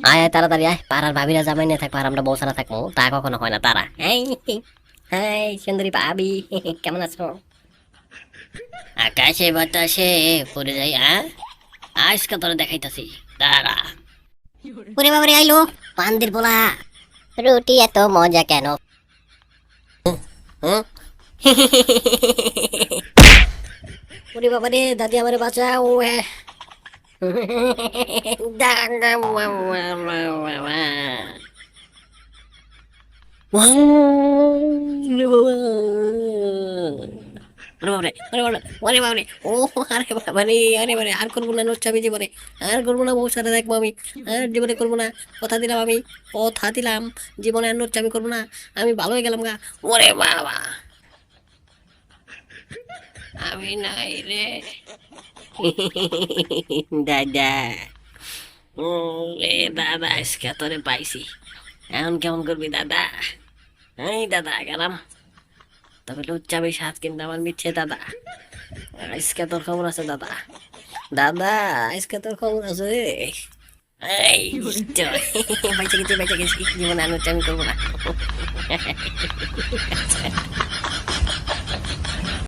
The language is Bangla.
আয় আয় তাড়াতাড়ি আয়, পাড়ার ভাবিরা জামাই নিয়ে থাকবো আর আমরা বউ ছাড়া থাকবো, তা কখনো হয় না। তারা এই হাই সুন্দরী ভাবি, কেমন আছো? আকাশে বাতাসে পড়ে যাই আজকে তোরা দেখাইতাছি, তারা। ওরে বাবারে আইলো পান্দির পোলা, রুটি এত মজা কেন? হুম? ওরে বাবারে দাদি আমারে বাঁচাও। দাদা ওরে বাবারে, ওরে বাবারে, ওরে বাবারে, ও আরে বাবারে, আরে বাবারে, আর করবো না নোচ্চামি জীবনে, আর করবো না, বউ সাথে দেখবো আমি, আর জীবনে করবো না। কথা দিলাম আমি, কথা দিলাম, জীবনে আর নোচ্চামি করবো না। আমি ভালো হয়ে গেলাম গা। ওরে বাবা, আমি নাই রে। দাদা, এ দাদা, আজকে তোরে পাইছি, এখন কেমন করবি দাদা? এই দাদা গেলাম, তবে লুচ্চামি স্বাদ কিন্তু আমার মিচ্ছে দাদা। আজকে তোর খবর আছে দাদা, দাদা আজকে তোর খবর আছে রে। এই জয়, বেঁচে গেছি, বেঁচে গেছি, জীবনে আর লুচ্চামি করবো না।